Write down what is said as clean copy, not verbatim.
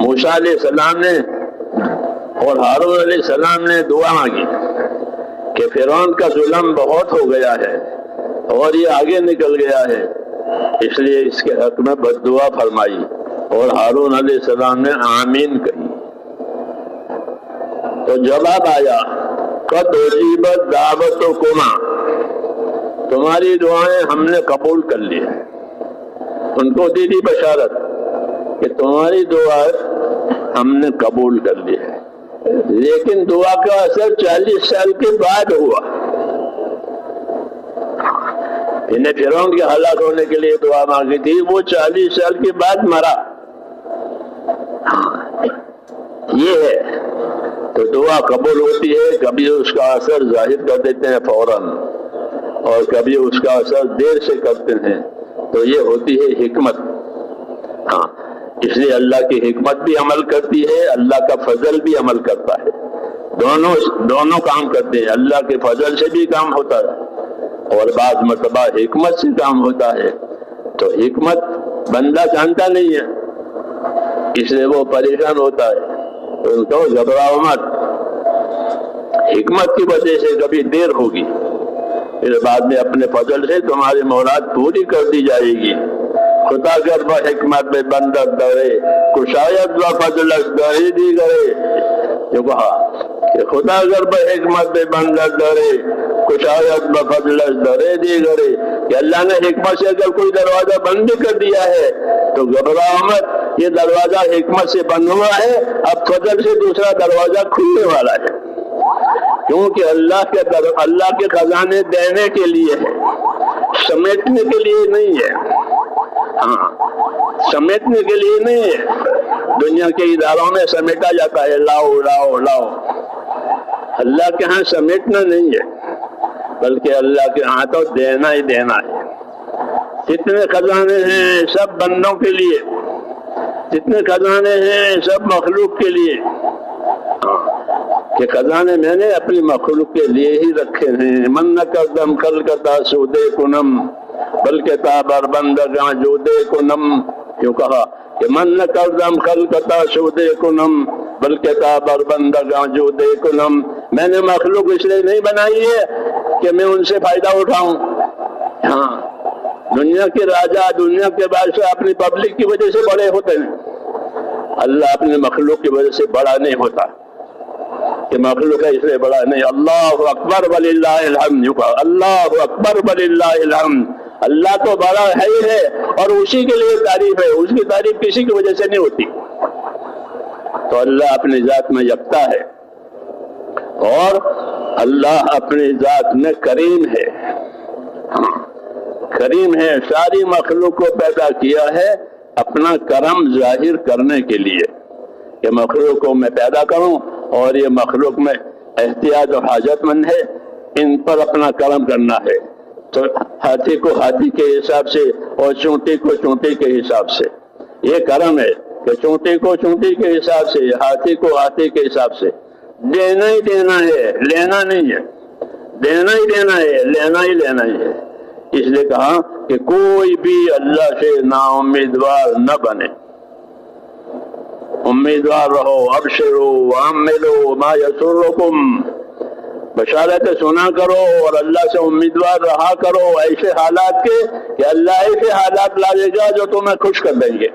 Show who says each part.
Speaker 1: موسیٰ علیہ السلام نے اور ہارون علیہ السلام نے دعا مانگی کہ فرعون کا ظلم بہت ہو گیا ہے اور یہ آگے نکل گیا ہے، اس لیے اس کے حق میں بد دعا فرمائی، اور ہارون علیہ السلام نے آمین کہی۔ تو جواب آیا قد اجیبت دعوتکما، تمہاری دعائیں ہم نے قبول کر لی ہے۔ ان کو دی بشارت کہ تمہاری دعا ہم نے قبول کر لی ہے، لیکن دعا کا اثر 40 سال کے بعد ہوا۔ انہیں فرعون کے ہلاک ہونے کے لیے دعا مانگی تھی، وہ 40 سال کے بعد مرا۔ یہ ہے تو دعا قبول ہوتی ہے، کبھی اس کا اثر ظاہر کر دیتے ہیں فوراً اور کبھی اس کا اثر دیر سے کرتے ہیں، تو یہ ہوتی ہے حکمت۔ ہاں، اس لیے اللہ کی حکمت بھی عمل کرتی ہے، اللہ کا فضل بھی عمل کرتا ہے، دونوں کام کرتے ہیں۔ اللہ کے فضل سے بھی کام ہوتا ہے اور بعض مرتبہ حکمت سے کام ہوتا ہے۔ تو حکمت بندہ جانتا نہیں ہے، اس لیے وہ پریشان ہوتا ہے۔ تو ان کو گھبراؤ مت، حکمت کی وجہ سے کبھی دیر ہوگی، پھر بعد میں اپنے فضل سے تمہاری مراد پوری کر دی جائے گی۔ خدا گر با حکمت میں بندر دورے کشایت و فضلش داری دی گرے، جو کہا کہ خدا گر با حکمت میں بندر دورے کشایت و فضلش داری دی گرے، کہ اللہ نے حکمت سے اگر کوئی دروازہ بند بھی کر دیا ہے تو گھبراؤ مت، یہ دروازہ حکمت سے بند ہوا ہے، اب فضل سے دوسرا دروازہ کھلنے والا ہے، کیونکہ اللہ کے خزانے دینے کے لیے ہے، سمیٹنے کے لیے نہیں ہے۔ ہاں، سمیٹنے کے لیے نہیں ہے، دنیا کے اداروں میں سمیٹا جاتا ہے، لاؤ لاؤ لاؤ۔ اللہ کے ہاں سمیٹنا نہیں ہے، بلکہ اللہ کے ہاں تو دینا ہی دینا ہے۔ جتنے خزانے ہیں سب بندوں کے لیے، جتنے خزانے ہیں سب مخلوق کے لیے، کہ خزانے میں نے اپنی مخلوق کے لیے ہی رکھے ہیں۔ من نقدم خلقتا سودے کنم بلکہ تابر بندگاں جو دے کنم، کیوں کہا کہ من نقدم خلقتا سودے کنم بلکہ تابر بندگاں جو دے کنم، میں نے مخلوق اس لیے نہیں بنائی ہے کہ میں ان سے فائدہ اٹھاؤں۔ ہاں، دنیا کے راجا، دنیا کے بادشاہ اپنی پبلک کی وجہ سے بڑے ہوتے ہیں، اللہ اپنے مخلوق کی وجہ سے بڑا نہیں ہوتا کہ مخلوق ہے اس لیے بڑا نہیں۔ اللہ اکبر وللہ الحمد، اللہ اکبر وللہ الحمد، اللہ تو بڑا ہے ہی ہے اور اسی کے لیے تعریف ہے، اس کی تعریف کسی کی وجہ سے نہیں ہوتی۔ تو اللہ اپنی ذات میں یکتا ہے اور اللہ اپنی ذات میں کریم ہے۔ کریم ہے، ساری مخلوق کو پیدا کیا ہے اپنا کرم ظاہر کرنے کے لیے، کہ مخلوق کو میں پیدا کروں اور یہ مخلوق میں احتیاج اور حاجت مند ہے، ان پر اپنا کرم کرنا ہے۔ تو ہاتھی کو ہاتھی کے حساب سے اور چونٹی کو چونٹی کے حساب سے، یہ کرم ہے کہ چونٹی کو چونٹی کے حساب سے، ہاتھی کو ہاتھی کے حساب سے دینا ہی دینا ہے، لینا نہیں ہے، دینا ہی دینا ہے، لینا ہی لینا ہی ہے۔ اس لیے کہا کہ کوئی بھی اللہ سے نا امیدوار نہ بنے، امیدوار رہو، ابشروا وعملوا ما یسرکم، بشارتیں سنا کرو اور اللہ سے امیدوار رہا کرو ایسے حالات کے کہ اللہ ایسے حالات لائے گا جو تمہیں خوش کر دیں گے۔